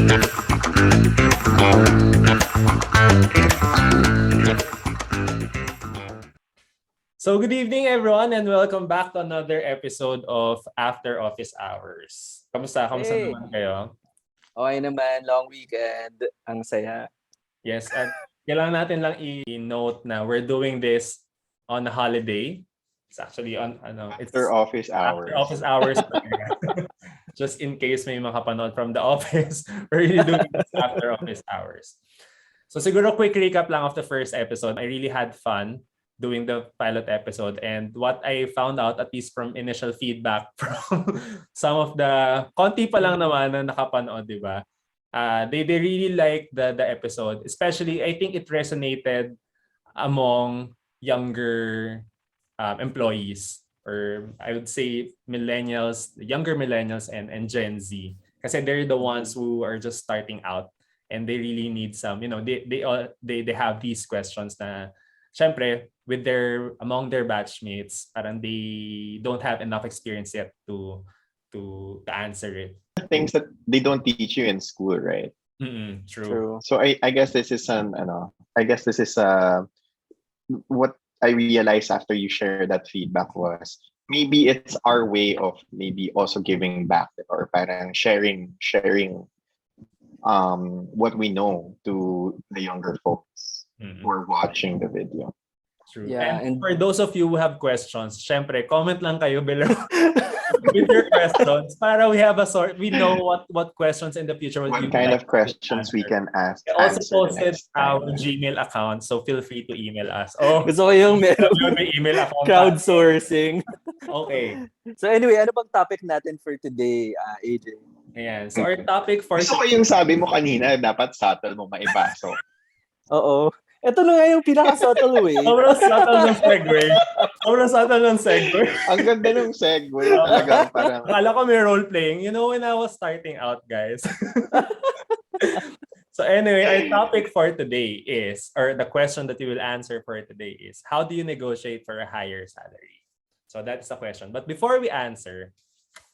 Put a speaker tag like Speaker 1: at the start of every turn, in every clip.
Speaker 1: So good evening everyone and welcome back to another episode of After Office Hours. Kamusta? Kamusta
Speaker 2: Hey,
Speaker 1: naman kayo?
Speaker 2: okay naman, long weekend. Ang saya.
Speaker 1: Yes, at kailangan natin lang i-note na we're doing this on a holiday. It's actually on
Speaker 3: After office
Speaker 1: after
Speaker 3: hours.
Speaker 1: office hours. Just in case may makapanood from the office, we're really doing this after office hours. So siguro quick recap lang of the first episode. I really had fun doing the pilot episode, and what I found out, at least from initial feedback from some of the konti pa lang naman na nakapanood, di ba? They really like the episode. Especially, I think it resonated among younger employees, or I would say millennials, younger millennials and Gen Z. Kasi they're the ones who are just starting out and they really need some, they have these questions na syempre with among their batchmates, parang they don't have enough experience yet to answer it.
Speaker 3: Things that they don't teach you in school, right?
Speaker 1: True.
Speaker 3: So I guess this is what I realized after you shared that feedback was maybe it's our way of maybe also giving back or parang sharing what we know to the younger folks who are watching the video.
Speaker 1: True.
Speaker 2: Yeah,
Speaker 1: and for those of you who have questions, syempre, comment lang kayo below with your questions para we know what questions in the future
Speaker 3: What
Speaker 1: you
Speaker 3: kind
Speaker 1: like
Speaker 3: of questions we can
Speaker 1: We also
Speaker 3: answer
Speaker 1: posted
Speaker 3: next time.
Speaker 1: our Gmail account, so feel free to email us. Oh,
Speaker 2: Gusto ko yung
Speaker 1: may email account.
Speaker 2: crowdsourcing.
Speaker 1: Okay.
Speaker 2: So anyway, ano bang topic natin for today, AJ?
Speaker 1: Ayan. So our topic for
Speaker 3: Gusto ko yung sabi mo kanina, dapat subtle mo maipasok.
Speaker 2: Oo. Ito na nga yung pinaka-subtle way.
Speaker 1: Sobrang subtle ng segue. Sobrang subtle ng segue.
Speaker 3: Ang ganda ng segue. Talagang parang...
Speaker 1: Akala ko may role-playing. You know, when I was starting out, guys. So anyway, our topic for today is, or the question that you will answer for today is, how do you negotiate for a higher salary? So that's the question. But before we answer,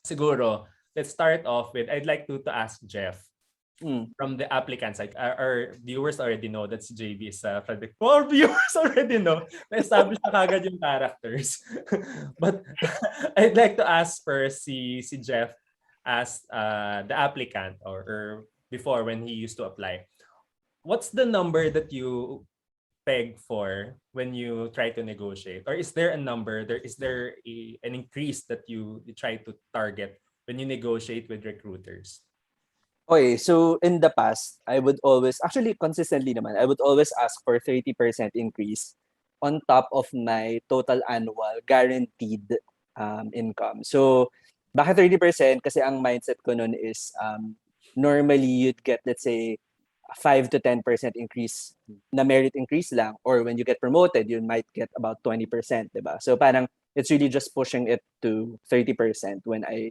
Speaker 1: siguro, let's start off with, I'd like to ask Jeff, from the applicant side. Our viewers already know that si JB is Frederick. Well, viewers already know. Na-establish na kagad yung characters. But I'd like to ask first si Jeff as the applicant or before when he used to apply. What's the number that you peg for when you try to negotiate? Or is there a number? Is there an increase that you try to target when you negotiate with recruiters?
Speaker 2: Okay, so in the past, I would always, actually consistently naman, I would always ask for 30% increase on top of my total annual guaranteed income. So, bakit 30%? Kasi ang mindset ko nun is normally you'd get, let's say, 5 to 10% increase na merit increase lang, or when you get promoted, you might get about 20%, diba? So parang it's really just pushing it to 30% when I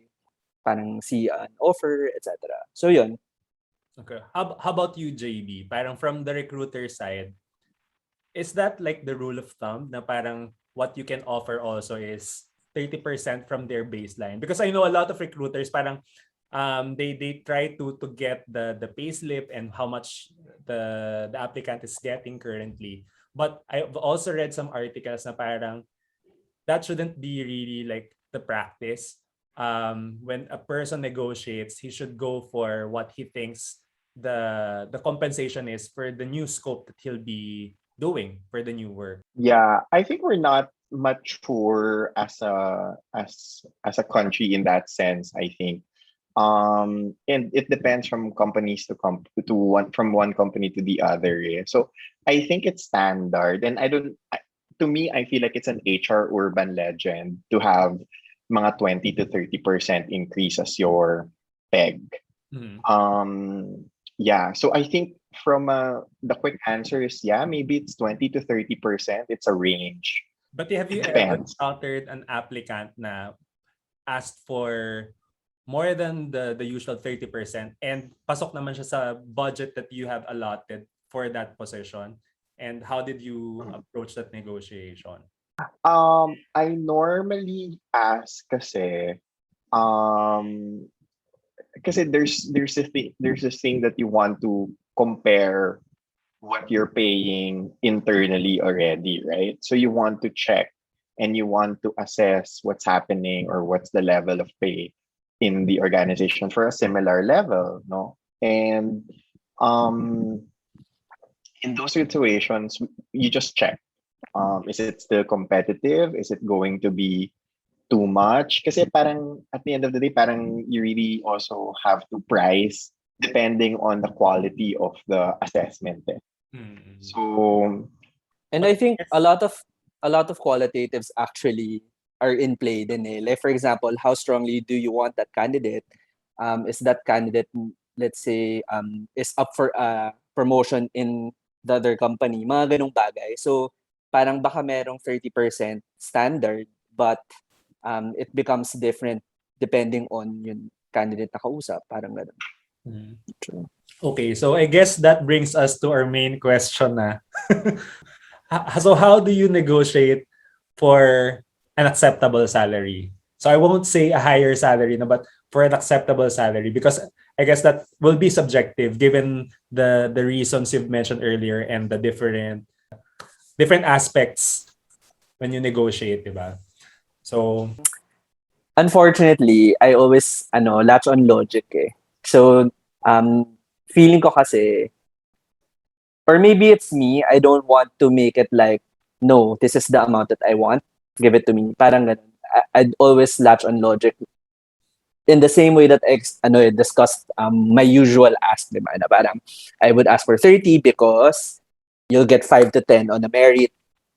Speaker 2: parang see an offer, etc. So yun.
Speaker 1: Okay. How about you, JB? Parang from the recruiter side, is that like the rule of thumb na parang what you can offer also is 30% from their baseline? Because I know a lot of recruiters parang they try to get the payslip and how much the applicant is getting currently. But I've also read some articles na parang that shouldn't be really like the practice. When a person negotiates, he should go for what he thinks the compensation is for the new scope that he'll be doing for the new work.
Speaker 3: Yeah, I think we're not mature as a country in that sense, I think. And it depends from companies from one company to the other. Yeah. So I think it's standard, and to me, I feel like it's an HR urban legend to have mga 20 to 30% increase as your peg. Yeah, so I think from the quick answer is maybe it's 20 to 30%. It's a range.
Speaker 1: But have you ever encountered an applicant na asked for more than the usual 30% and pasok naman siya sa budget that you have allotted for that position? And how did you approach that negotiation?
Speaker 3: I normally ask kasi kasi there's this thing that you want to compare what you're paying internally already, right? So you want to check and you want to assess what's happening or what's the level of pay in the organization for a similar level, no? And um in those situations, you just check. Is it still competitive? Is it going to be too much? Kasi parang at the end of the day, parang you really also have to price depending on the quality of the assessment. Eh.
Speaker 1: Mm.
Speaker 3: So
Speaker 2: And
Speaker 1: But
Speaker 2: I think
Speaker 1: yes.
Speaker 2: a lot of qualitatives actually are in play din eh. Like for example, how strongly do you want that candidate? Is that candidate, let's say, is up for a promotion in the other company? Mga ganong bagay. So parang baka merong 30% standard, but it becomes different depending on yung candidate na kausap. Parang ganun.
Speaker 1: Mm.
Speaker 2: True.
Speaker 1: Okay, so I guess that brings us to our main question na. So how do you negotiate for an acceptable salary? So I won't say a higher salary, no, but for an acceptable salary, because I guess that will be subjective given the reasons you've mentioned earlier and the different aspects when you negotiate, diba? So
Speaker 2: Unfortunately, I always latch on logic eh. So, feeling ko kasi, or maybe it's me, I don't want to make it like, no, this is the amount that I want, give it to me. Parang ganun. I'd always latch on logic in the same way that I discussed my usual ask, diba? Na parang, I would ask for 30 because you'll get 5 to 10 on a merit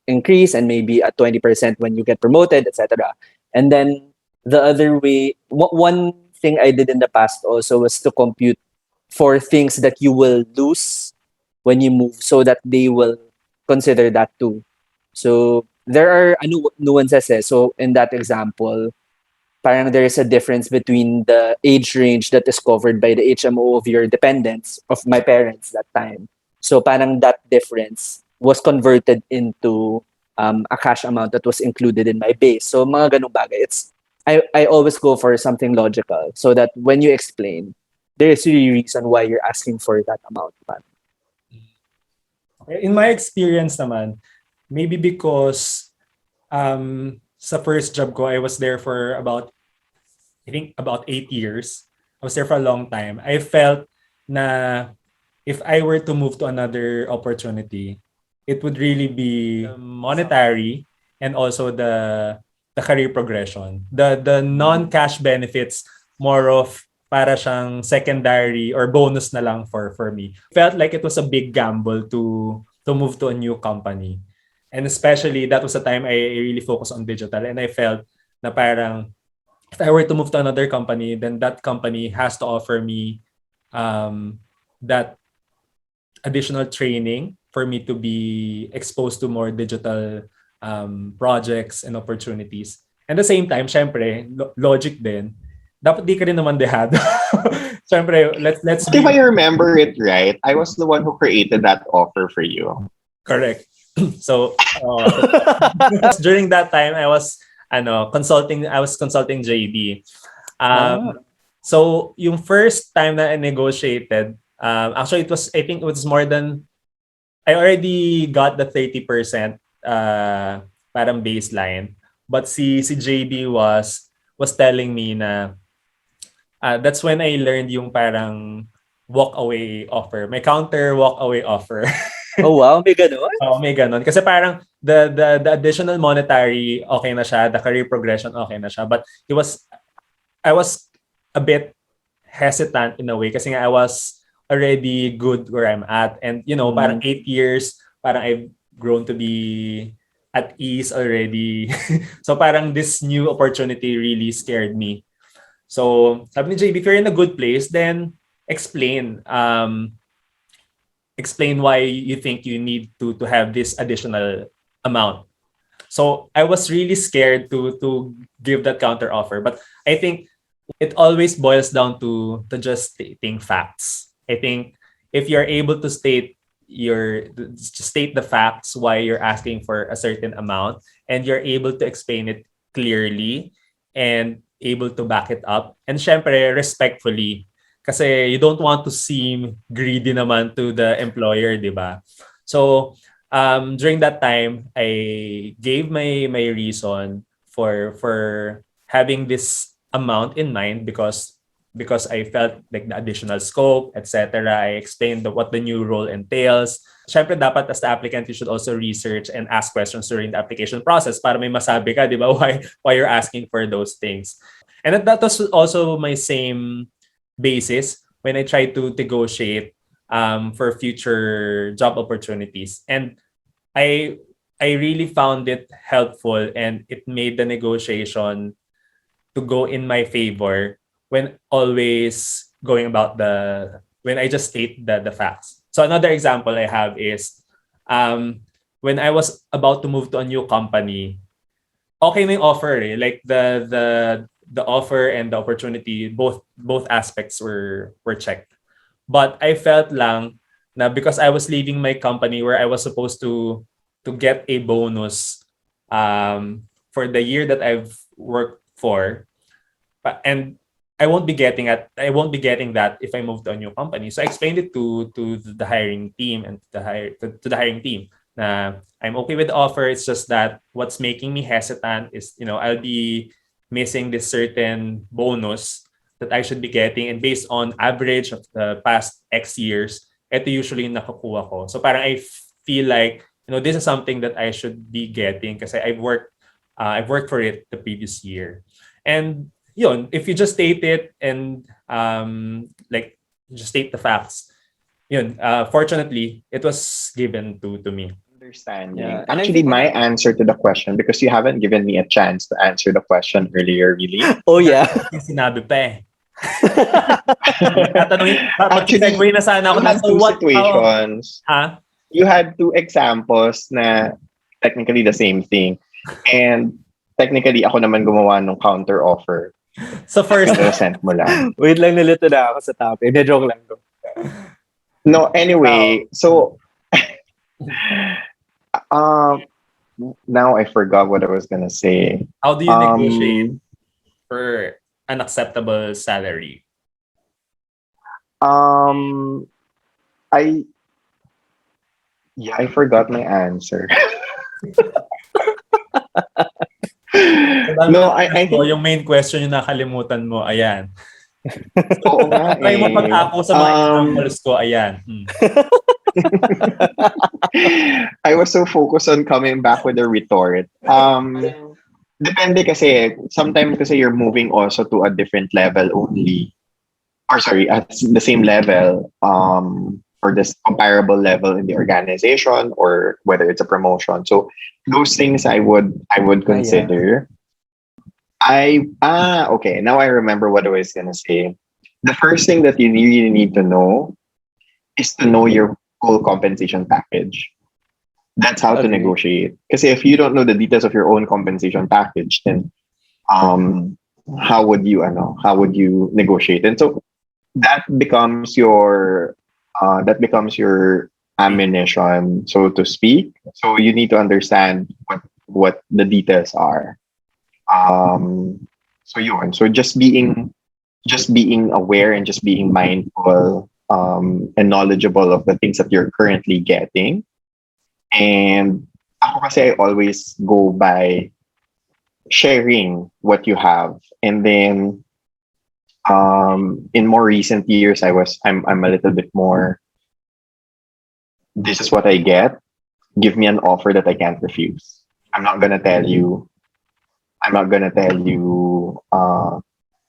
Speaker 2: increase and maybe a 20% when you get promoted, etc. And then the other way, one thing I did in the past also was to compute for things that you will lose when you move so that they will consider that too. So there are nuances eh. So in that example, parang there is a difference between the age range that is covered by the HMO of your dependents, of my parents that time. So parang that difference was converted into a cash amount that was included in my base. So mga ganung bagay. I always go for something logical so that when you explain, there is really reason why you're asking for that amount.
Speaker 1: in my experience naman, maybe because sa first job ko, I was there for I think about 8 years. I was there for a long time. I felt na if I were to move to another opportunity, it would really be monetary and also the career progression. The non-cash benefits more of para siyang secondary or bonus na lang for me. Felt like it was a big gamble to move to a new company. And especially that was the time I really focused on digital and I felt na parang if I were to move to another company, then that company has to offer me that additional training for me to be exposed to more digital projects and opportunities. And at the same time, syempre, logic din. Dapat di ka rin naman dehado. Syempre, let's
Speaker 3: but if
Speaker 1: be
Speaker 3: I remember it right, I was the one who created that offer for you.
Speaker 1: correct. So, during that time, I was consulting JD.
Speaker 2: Ah.
Speaker 1: So, yung first time na I negotiated, actually I think it was more than, I already got the 30% parang baseline. But si JD was telling me na that's when I learned yung parang walk away offer. May counter walk away offer.
Speaker 2: Oh wow, may ganun?
Speaker 1: Oh, may ganun. Kasi parang the additional monetary okay na siya, the career progression okay na siya. But I was a bit hesitant in a way kasi nga I was already good where I'm at. And parang 8 years, parang I've grown to be at ease already. So parang this new opportunity really scared me. So sabi ni JB, if you're in a good place, then explain. Explain why you think you need to have this additional amount. So I was really scared to give that counter offer. But I think it always boils down to just stating facts. I think if you're able to state the facts why you're asking for a certain amount and you're able to explain it clearly and able to back it up and syempre respectfully, Kasi you don't want to seem greedy naman to the employer, di ba? So, during that time, I gave my reason for having this amount in mind because I felt like the additional scope, etc. I explained what the new role entails. Syempre, dapat as the applicant, you should also research and ask questions during the application process para may masabi ka, di ba, why you're asking for those things. And that was also my same basis when I try to negotiate for future job opportunities. And I I really found it helpful and it made the negotiation to go in my favor when always going about when I just state the facts. So another example I have is when I was about to move to a new company, okay na yung offer eh. Like the offer and the opportunity, both aspects were checked. But I felt lang na because I was leaving my company where I was supposed to get a bonus for the year that I've worked for, and I won't be getting that if I move to a new company. So I explained it to the hiring team and to the hiring team na I'm okay with the offer. It's just that what's making me hesitant is, I'll be missing this certain bonus that I should be getting, and based on average of the past X years, ito usually yung nakukuha ko. So parang I feel like, this is something that I should be getting kasi I've worked for it the previous year. And yun, if you just state it and like just state the facts, yun, fortunately, it was given to me.
Speaker 3: Understanding.
Speaker 2: Yeah. And I
Speaker 3: Actually,
Speaker 2: think-
Speaker 3: my answer to the question, because you haven't given me a chance to answer the question earlier, really.
Speaker 2: Oh, yeah.
Speaker 1: Yung sinabi pa eh. Tatanungin,
Speaker 3: Actually,
Speaker 1: mag-segue na sana ako
Speaker 3: you
Speaker 1: na,
Speaker 3: had
Speaker 1: so
Speaker 3: two
Speaker 1: what,
Speaker 3: situations.
Speaker 1: ha?
Speaker 3: You had two examples na technically the same thing. And technically, ako naman gumawa ng counter offer.
Speaker 1: So first,
Speaker 3: Pero sent mo lang.
Speaker 2: Wait lang, nalito na ako sa topic. Hindi, joke lang to.
Speaker 3: No, anyway, so now I forgot what I was gonna say.
Speaker 1: how do you negotiate for an acceptable salary?
Speaker 3: I forgot my answer. No, I
Speaker 1: So,
Speaker 3: think
Speaker 1: yung main question yung nakalimutan mo, ayan.
Speaker 3: oo nga
Speaker 1: Try mo pag-ako sa mga examples ko, ayan.
Speaker 3: I was so focused on coming back with a retort. Depende kasi, sometimes kasi you're moving also to a different level only. Or sorry, at the same level, or this comparable level in the organization, or whether it's a promotion. So those things I would consider. Okay. Now I remember what I was gonna say. The first thing that you really need to know is to know your full compensation package. That's how to
Speaker 2: Okay.
Speaker 3: negotiate. Because if you don't know the details of your own compensation package, then how would you negotiate? And so that becomes your ammunition, so to speak. So you need to understand what the details are. So just being aware and just being mindful and knowledgeable of the things that you're currently getting. And ako kasi I always go by sharing what you have. And then in more recent years I'm a little bit more, this is what I get. Give me an offer that I can't refuse. I'm not gonna tell you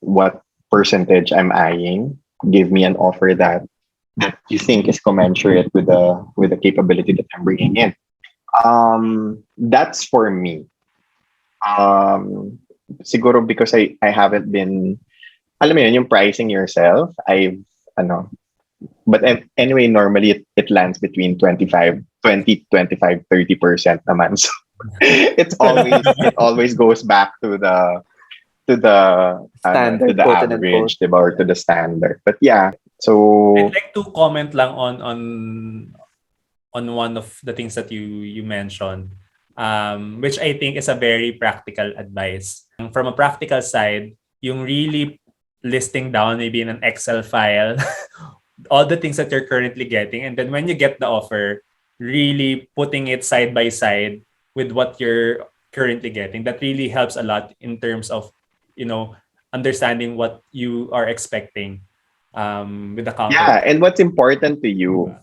Speaker 3: what percentage I'm eyeing. Give me an offer that you think is commensurate with the capability that I'm bringing in. That's for me. Siguro because I haven't been, alam mo yun, yung pricing yourself, but anyway, normally it lands between 20, 25, 30% naman. So it always goes back to the
Speaker 2: Standard,
Speaker 3: to the
Speaker 2: quote and
Speaker 3: average, diba, or to the standard. But yeah, so
Speaker 1: I'd like to comment lang on one of the things that you mentioned, which I think is a very practical advice. From a practical side, yung really listing down maybe in an Excel file all the things that you're currently getting, and then when you get the offer, really putting it side by side with what you're currently getting. That really helps a lot in terms of, you know, understanding what you are expecting with the counter.
Speaker 3: Yeah, and what's important to you.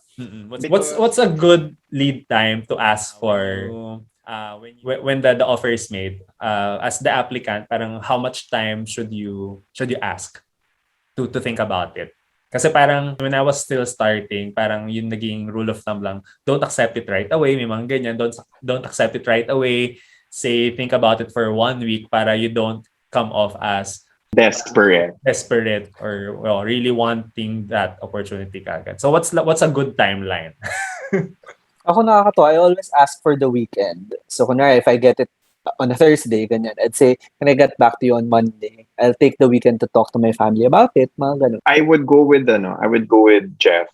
Speaker 1: What's a good lead time to ask for when the offer is made as the applicant? Parang how much time should you ask to think about it? Kasi parang when I was still starting, parang yun naging rule of thumb lang. Don't accept it right away. May mga ganyan. Don't accept it right away. Say, think about it for 1 week para you don't come off as desperate or well, really wanting that opportunity kagad. So what's a good timeline?
Speaker 2: Ako nakakatawa, I always ask for the weekend. So kunwari, if I get it on a Thursday, ganyan, I'd say, can I get back to you on Monday? I'll take the weekend to talk to my family about it, mga ganun.
Speaker 3: I would go with Jeff.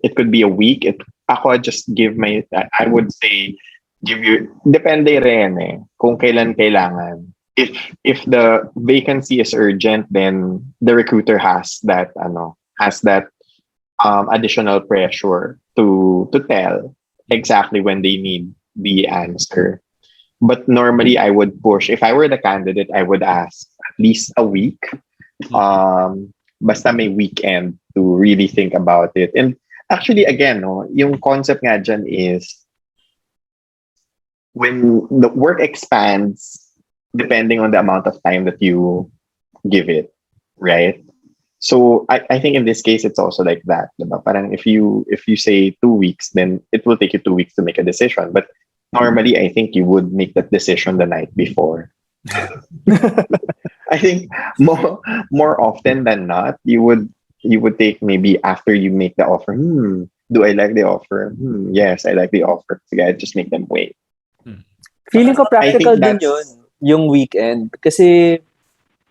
Speaker 3: It could be a week. Ako just give my, I would say, give you, depende rin eh, kung kailan kailangan. If the vacancy is urgent, then the recruiter has that additional pressure to tell exactly when they need the answer. But normally I would push. If I were the candidate, I would ask at least a week. Basta may weekend to really think about it. And actually, again, no, yung concept nga dyan is when the work expands, depending on the amount of time that you give it, right? So I think in this case it's also like that. Diba? Parang if you say 2 weeks, then it will take you 2 weeks to make a decision. But normally I think you would make that decision the night before. I think more often than not, you would take maybe after you make the offer. Do I like the offer? Yes, I like the offer. So I just make them wait.
Speaker 2: Feeling ko practical din yun, yung weekend. Kasi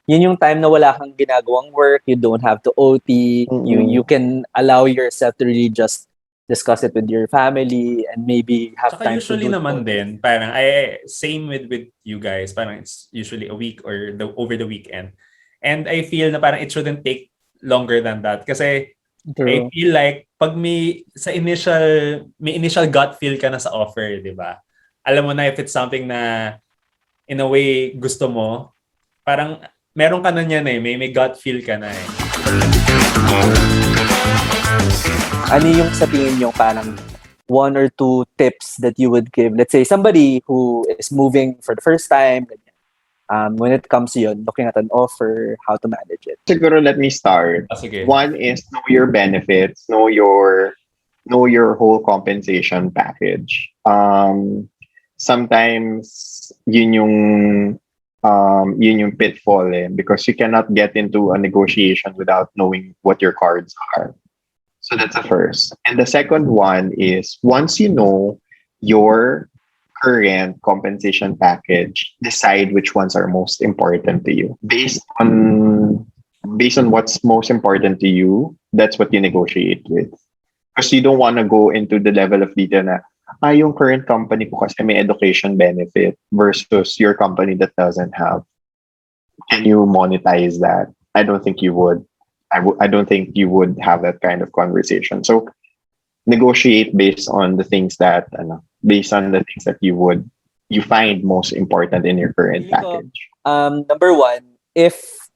Speaker 2: yun yung time na wala kang ginagawang work, you don't have to OT, you can allow yourself to really just discuss it with your family and maybe have
Speaker 1: Saka
Speaker 2: time
Speaker 1: usually
Speaker 2: to do
Speaker 1: naman
Speaker 2: it.
Speaker 1: din, parang same with you guys, parang it's usually a week or over the weekend. And I feel na parang it shouldn't take longer than that kasi I
Speaker 2: True.
Speaker 1: feel like pag may initial gut feel ka na sa offer, di ba? Alam mo na if it's something na in a way gusto mo, parang meron ka na niyan eh, may gut feel ka na eh.
Speaker 2: Ano yung sa tingin yung parang 1 or 2 tips that you would give? Let's say somebody who is moving for the first time, when it comes to yun, looking at an offer, how to manage it.
Speaker 3: Siguro let me start.
Speaker 1: Sige.
Speaker 3: One is know your benefits, know your whole compensation package. Sometimes yun yung pitfall because you cannot get into a negotiation without knowing what your cards are. So that's the first. And the second one is once you know your current compensation package, decide which ones are most important to you. Based on what's most important to you, that's what you negotiate with. Because you don't want to go into the level of detail na yung current company ko kasi may education benefit versus your company that doesn't have. Can you monetize that? I don't think you would. I don't think you would have that kind of conversation. So negotiate based on the things that you find most important in your current package.
Speaker 2: Number 1, if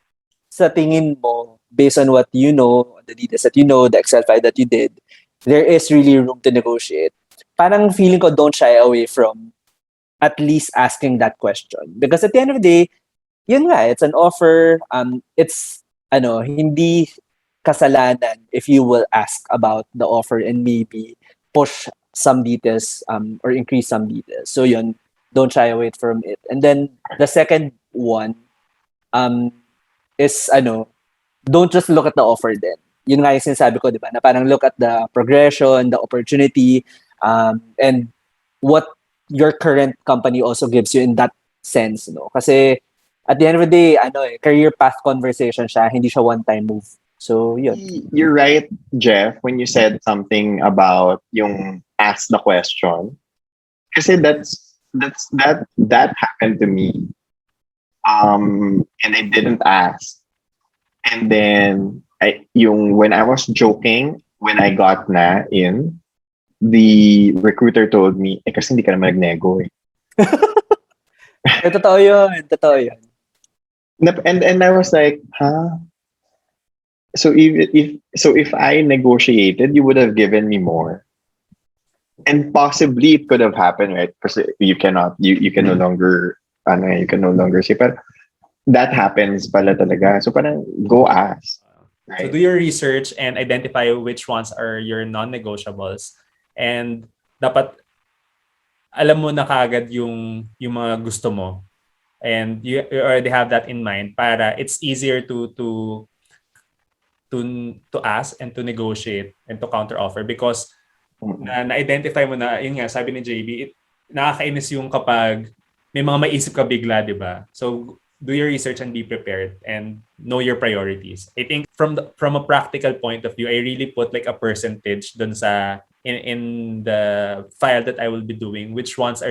Speaker 2: sa tingin mo, based on what you know, the details that you know, the Excel file that you did, there is really room to negotiate. Parang feeling ko don't shy away from at least asking that question. Because at the end of the day, yun nga, it's an offer. It's, hindi kasalanan if you will ask about the offer and maybe push some details or increase some details. So yun, don't shy away from it. And then the second one is, don't just look at the offer then. Yun nga yung sinasabi ko, di ba? Na parang look at the progression, the opportunity, and what your current company also gives you in that sense, no? Kasi at the end of the day, career path conversation siya, hindi siya one-time move. So, yun.
Speaker 3: You're right, Jeff, when you said something about yung ask the question. Kasi that happened to me. And I didn't ask. And then when I was joking, when I got na in, the recruiter told me, kasi hindi ka naman nagnego eh.
Speaker 2: Totoo yun. Totoo yun.
Speaker 3: And I was like, huh? So if I negotiated, you would have given me more. And possibly it could have happened, right? Because you can no longer you can no longer say, but that happens pala talaga. So parang go ask.
Speaker 1: So
Speaker 3: Right?
Speaker 1: do your research and identify which ones are your non-negotiables. And dapat alam mo na kagad yung mga gusto mo. And you already have that in mind para it's easier to ask and to negotiate and to counter offer because na-identify mo na, yun nga, sabi ni JB, nakakainis yung kapag may mga maisip ka bigla, di ba? So, do your research and be prepared and know your priorities. I think from a practical point of view, I really put like a percentage dun sa in the file that I will be doing, which ones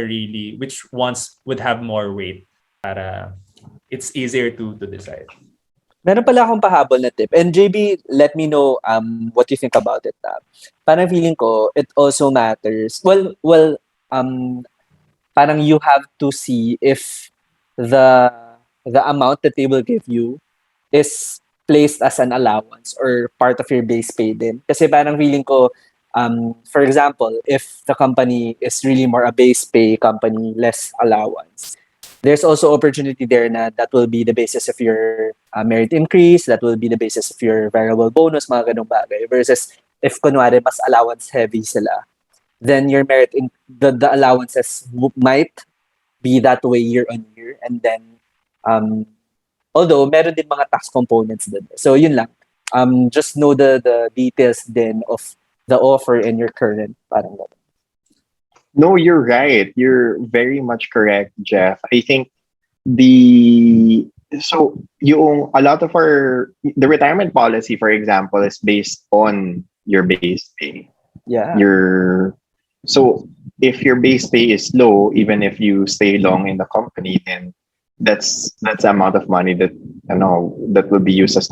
Speaker 1: would have more weight para it's easier to decide.
Speaker 2: Meron pala akong pahabol na tip. And JB, let me know what you think about it. Parang feeling ko, it also matters. Well, parang you have to see if the amount that they will give you is placed as an allowance or part of your base pay din. Kasi parang feeling ko, for example, if the company is really more a base pay company, less allowance, there's also opportunity there na that will be the basis of your merit increase, that will be the basis of your variable bonus, mga ganong bagay. Versus if kunwari mas allowance heavy sila, then your the allowances might be that way year on year. And then, although meron din mga tax components din. So yun lang. Just know the details then of the offer and your current parang ganun.
Speaker 3: No, you're right. You're very much correct, Jeff. I think a lot of the retirement policy, for example, is based on your base pay.
Speaker 2: Yeah.
Speaker 3: So if your base pay is low, even if you stay long in the company, then that's the amount of money that that will be used as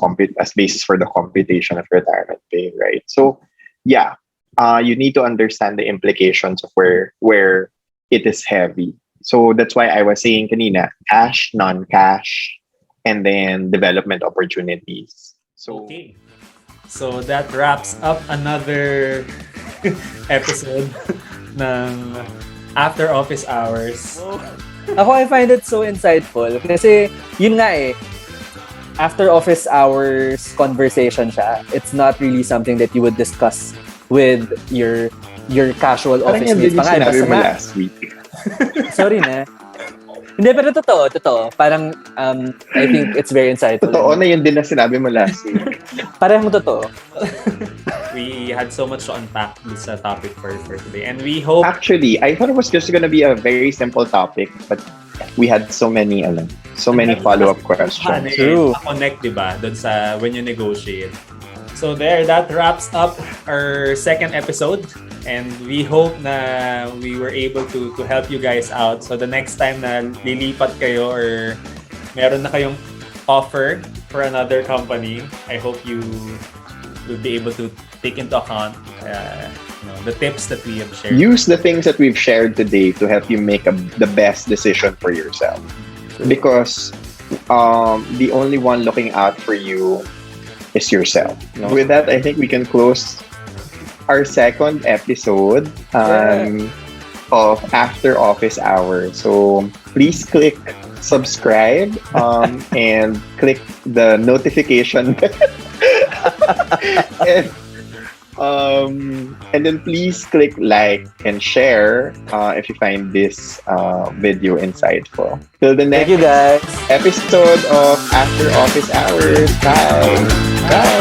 Speaker 3: basis for the computation of retirement pay, right? So yeah. You need to understand the implications of where it is heavy. So that's why I was saying kanina, cash, non-cash, and then development opportunities. So
Speaker 1: okay. So that wraps up another episode ng After Office Hours.
Speaker 2: Ako, I find it so insightful kasi yun nga after office hours conversation siya. It's not really something that you would discuss with your casual office mates.
Speaker 3: Parang yan din yung last week.
Speaker 2: Sorry na. Hindi, pero totoo. Parang, I think it's very insightful.
Speaker 3: Totoo na yun din na sinabi mo last week.
Speaker 2: Parang totoo.
Speaker 1: We had so much to unpack this topic for today. And we hope...
Speaker 3: Actually, I thought it was just going to be a very simple topic, but we had so many follow-up questions.
Speaker 2: True.
Speaker 1: Connect, diba? Doon sa when you negotiate. So that wraps up our second episode. And we hope na we were able to help you guys out. So the next time na lilipat kayo or meron na kayong offer for another company, I hope you will be able to take into account the tips that we have shared.
Speaker 3: Use the things that we've shared today to help you make the best decision for yourself. Because the only one looking out for you is yourself. With that, I think we can close our second episode of After Office Hours. So please click subscribe and click the notification bell. And then please click like and share if you find this video insightful. Till the next
Speaker 2: Thank you, guys.
Speaker 3: episode of After Office Hours. Bye. Bye.